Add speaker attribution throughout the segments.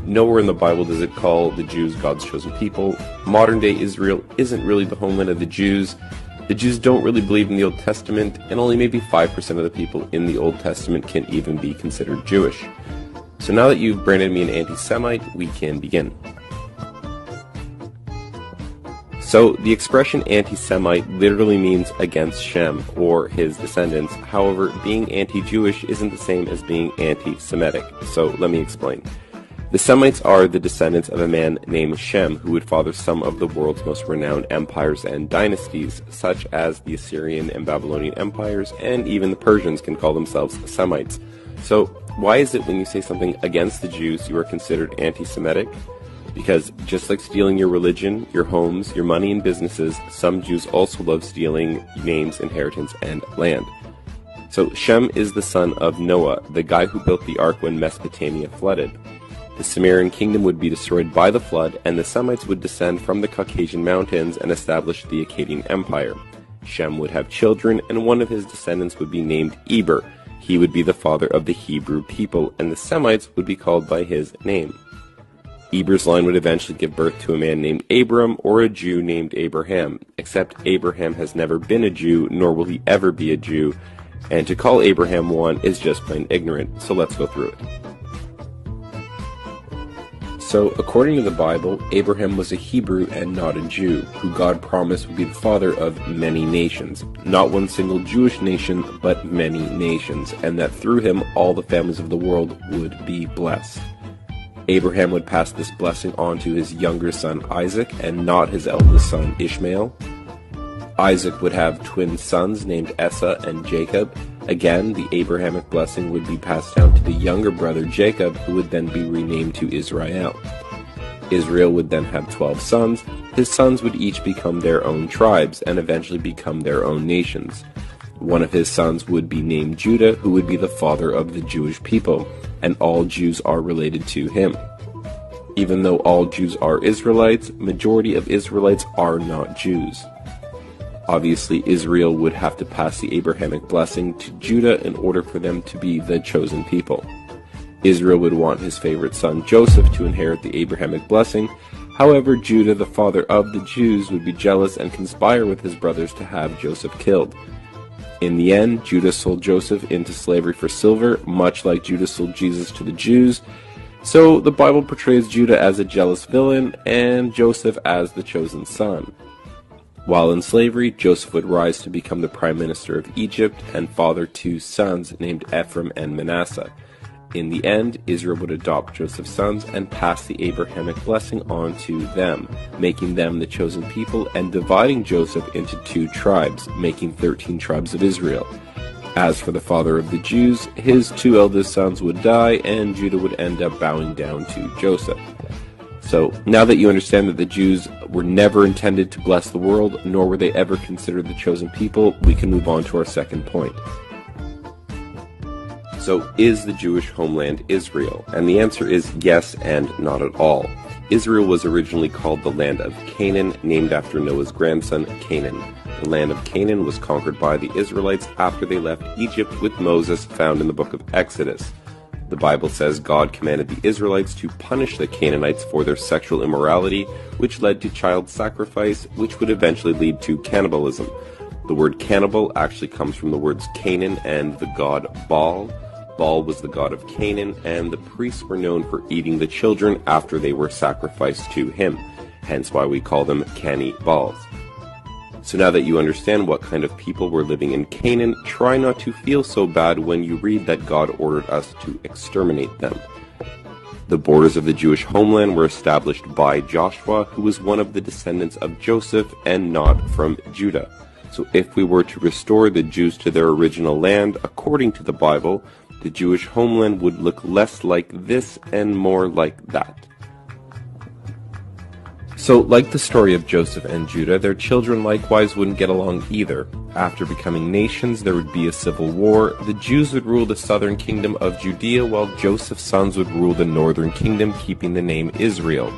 Speaker 1: Nowhere in the Bible does it call the Jews God's chosen people. Modern-day Israel isn't really the homeland of the Jews. The Jews don't really believe in the Old Testament, and only maybe 5% of the people in the Old Testament can even be considered Jewish. So now that you've branded me an anti-Semite, we can begin. So the expression anti-Semite literally means against Shem, or his descendants. However, being anti-Jewish isn't the same as being anti-Semitic. So let me explain. The Semites are the descendants of a man named Shem, who would father some of the world's most renowned empires and dynasties, such as the Assyrian and Babylonian empires, and even the Persians can call themselves Semites. So why is it when you say something against the Jews, you are considered anti-Semitic? Because just like stealing your religion, your homes, your money and businesses, some Jews also love stealing names, inheritance, and land. So Shem is the son of Noah, the guy who built the ark when Mesopotamia flooded. The Sumerian kingdom would be destroyed by the flood, and the Semites would descend from the Caucasian mountains and establish the Akkadian Empire. Shem would have children, and one of his descendants would be named Eber. He would be the father of the Hebrew people, and the Semites would be called by his name. Eber's line would eventually give birth to a man named Abram, or a Jew named Abraham, except Abraham has never been a Jew, nor will he ever be a Jew, and to call Abraham one is just plain ignorant, so let's go through it. So, according to the Bible, Abraham was a Hebrew and not a Jew, who God promised would be the father of many nations. Not one single Jewish nation, but many nations, and that through him all the families of the world would be blessed. Abraham would pass this blessing on to his younger son Isaac, and not his eldest son Ishmael. Isaac would have twin sons named Esau and Jacob. Again, the Abrahamic blessing would be passed down to the younger brother Jacob, who would then be renamed to Israel. Israel would then have 12 sons. His sons would each become their own tribes, and eventually become their own nations. One of his sons would be named Judah, who would be the father of the Jewish people, and all Jews are related to him. Even though all Jews are Israelites, majority of Israelites are not Jews. Obviously, Israel would have to pass the Abrahamic blessing to Judah in order for them to be the chosen people. Israel would want his favorite son Joseph to inherit the Abrahamic blessing. However, Judah, the father of the Jews, would be jealous and conspire with his brothers to have Joseph killed. In the end, Judah sold Joseph into slavery for silver, much like Judah sold Jesus to the Jews. So the Bible portrays Judah as a jealous villain and Joseph as the chosen son. While in slavery, Joseph would rise to become the prime minister of Egypt and father two sons named Ephraim and Manasseh. In the end, Israel would adopt Joseph's sons and pass the Abrahamic blessing on to them, making them the chosen people and dividing Joseph into 2 tribes, making 13 tribes of Israel. As for the father of the Jews, his 2 eldest sons would die and Judah would end up bowing down to Joseph. So, now that you understand that the Jews were never intended to bless the world, nor were they ever considered the chosen people, we can move on to our second point. So, is the Jewish homeland Israel? And the answer is yes and not at all. Israel was originally called the land of Canaan, named after Noah's grandson, Canaan. The land of Canaan was conquered by the Israelites after they left Egypt with Moses, found in the book of Exodus. The Bible says God commanded the Israelites to punish the Canaanites for their sexual immorality, which led to child sacrifice, which would eventually lead to cannibalism. The word cannibal actually comes from the words Canaan and the god Baal. Baal was the god of Canaan, and the priests were known for eating the children after they were sacrificed to him, hence why we call them cannibals. So now that you understand what kind of people were living in Canaan, try not to feel so bad when you read that God ordered us to exterminate them. The borders of the Jewish homeland were established by Joshua, who was one of the descendants of Joseph and not from Judah. So if we were to restore the Jews to their original land, according to the Bible, the Jewish homeland would look less like this and more like that. So, like the story of Joseph and Judah, their children likewise wouldn't get along either. After becoming nations, there would be a civil war. The Jews would rule the southern kingdom of Judea, while Joseph's sons would rule the northern kingdom, keeping the name Israel.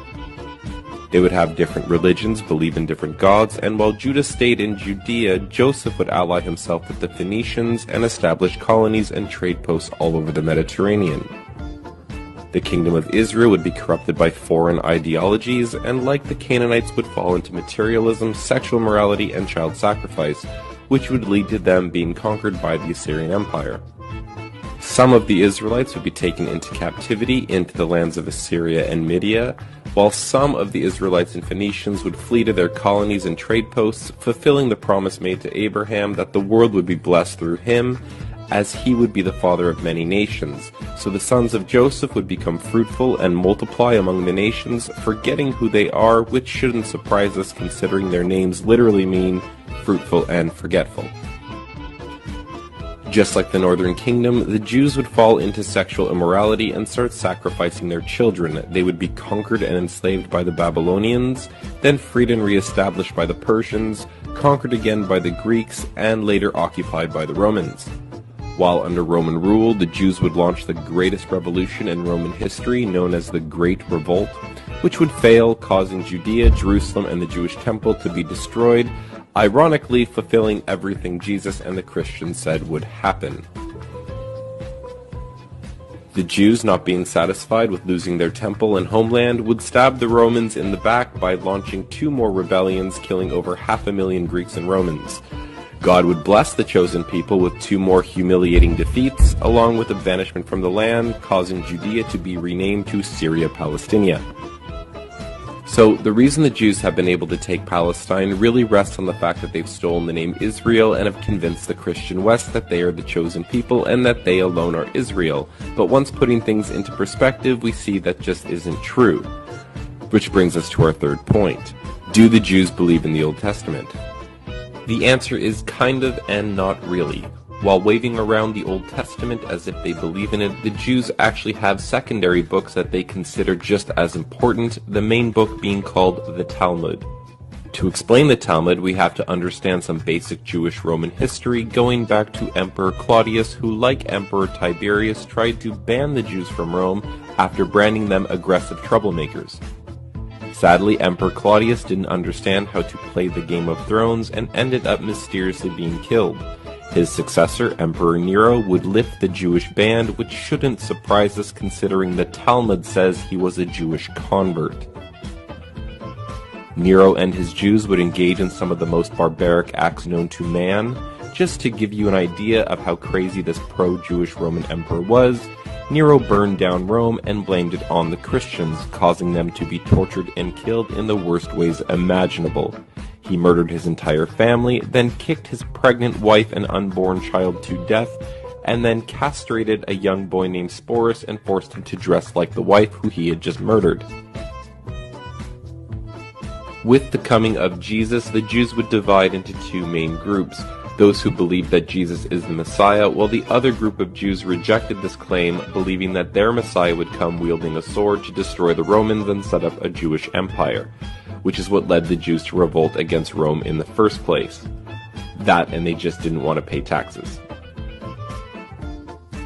Speaker 1: They would have different religions, believe in different gods, and while Judah stayed in Judea, Joseph would ally himself with the Phoenicians and establish colonies and trade posts all over the Mediterranean. The kingdom of Israel would be corrupted by foreign ideologies, and like the Canaanites would fall into materialism, sexual immorality, and child sacrifice, which would lead to them being conquered by the Assyrian Empire. Some of the Israelites would be taken into captivity into the lands of Assyria and Media, while some of the Israelites and Phoenicians would flee to their colonies and trade posts, fulfilling the promise made to Abraham that the world would be blessed through him, as he would be the father of many nations. So the sons of Joseph would become fruitful and multiply among the nations, forgetting who they are, which shouldn't surprise us considering their names literally mean fruitful and forgetful. Just like the Northern Kingdom, the Jews would fall into sexual immorality and start sacrificing their children. They would be conquered and enslaved by the Babylonians, then freed and re-established by the Persians, conquered again by the Greeks, and later occupied by the Romans. While under Roman rule, the Jews would launch the greatest revolution in Roman history, known as the Great Revolt, which would fail, causing Judea, Jerusalem, and the Jewish temple to be destroyed, ironically fulfilling everything Jesus and the Christians said would happen. The Jews, not being satisfied with losing their temple and homeland, would stab the Romans in the back by launching 2 more rebellions, killing over 500,000 Greeks and Romans. God would bless the chosen people with 2 more humiliating defeats, along with a banishment from the land, causing Judea to be renamed to Syria Palestina. So the reason the Jews have been able to take Palestine really rests on the fact that they've stolen the name Israel and have convinced the Christian West that they are the chosen people and that they alone are Israel. But once putting things into perspective, we see that just isn't true. Which brings us to our third point. Do the Jews believe in the Old Testament? The answer is kind of and not really. While waving around the Old Testament as if they believe in it, the Jews actually have secondary books that they consider just as important, the main book being called the Talmud. To explain the Talmud, we have to understand some basic Jewish Roman history, going back to Emperor Claudius, who, like Emperor Tiberius, tried to ban the Jews from Rome after branding them aggressive troublemakers. Sadly, Emperor Claudius didn't understand how to play the Game of Thrones and ended up mysteriously being killed. His successor, Emperor Nero, would lift the Jewish ban, which shouldn't surprise us considering the Talmud says he was a Jewish convert. Nero and his Jews would engage in some of the most barbaric acts known to man. Just to give you an idea of how crazy this pro-Jewish Roman emperor was, Nero burned down Rome and blamed it on the Christians, causing them to be tortured and killed in the worst ways imaginable. He murdered his entire family, then kicked his pregnant wife and unborn child to death, and then castrated a young boy named Sporus and forced him to dress like the wife who he had just murdered. With the coming of Jesus, the Jews would divide into 2 main groups. Those who believed that Jesus is the Messiah, while the other group of Jews rejected this claim, believing that their Messiah would come wielding a sword to destroy the Romans and set up a Jewish empire, which is what led the Jews to revolt against Rome in the first place. That, and they just didn't want to pay taxes.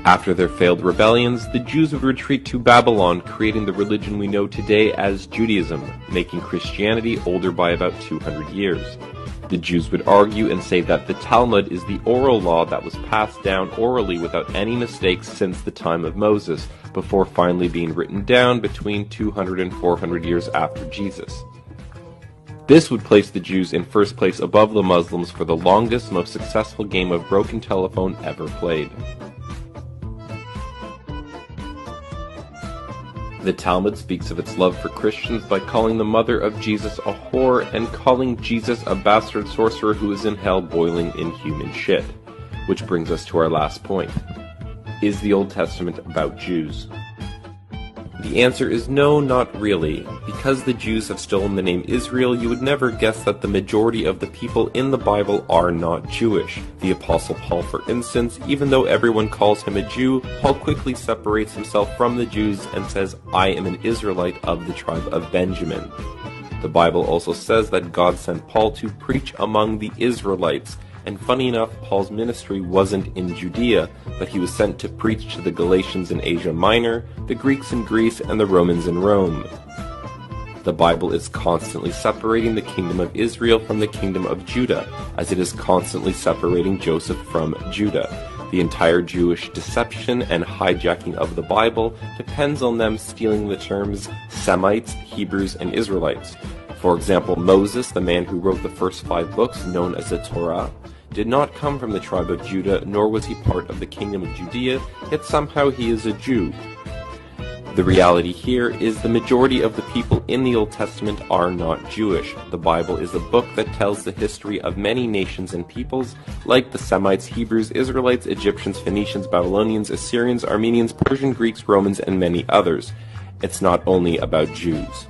Speaker 1: After their failed rebellions, the Jews would retreat to Babylon, creating the religion we know today as Judaism, making Christianity older by about 200 years. The Jews would argue and say that the Talmud is the oral law that was passed down orally without any mistakes since the time of Moses, before finally being written down between 200 and 400 years after Jesus. This would place the Jews in first place above the Muslims for the longest, most successful game of broken telephone ever played. The Talmud speaks of its love for Christians by calling the mother of Jesus a whore and calling Jesus a bastard sorcerer who is in hell boiling in human shit. Which brings us to our last point. Is the Old Testament about Jews? The answer is no, not really. Because the Jews have stolen the name Israel, you would never guess that the majority of the people in the Bible are not Jewish. The Apostle Paul, for instance, even though everyone calls him a Jew, Paul quickly separates himself from the Jews and says, "I am an Israelite of the tribe of Benjamin." The Bible also says that God sent Paul to preach among the Israelites. And funny enough, Paul's ministry wasn't in Judea, but he was sent to preach to the Galatians in Asia Minor, the Greeks in Greece, and the Romans in Rome. The Bible is constantly separating the kingdom of Israel from the kingdom of Judah, as it is constantly separating Joseph from Judah. The entire Jewish deception and hijacking of the Bible depends on them stealing the terms Semites, Hebrews, and Israelites. For example, Moses, the man who wrote the first 5 books known as the Torah, did not come from the tribe of Judah, nor was he part of the kingdom of Judea, yet somehow he is a Jew. The reality here is the majority of the people in the Old Testament are not Jewish. The Bible is a book that tells the history of many nations and peoples, like the Semites, Hebrews, Israelites, Egyptians, Phoenicians, Babylonians, Assyrians, Armenians, Persian, Greeks, Romans, and many others. It's not only about Jews.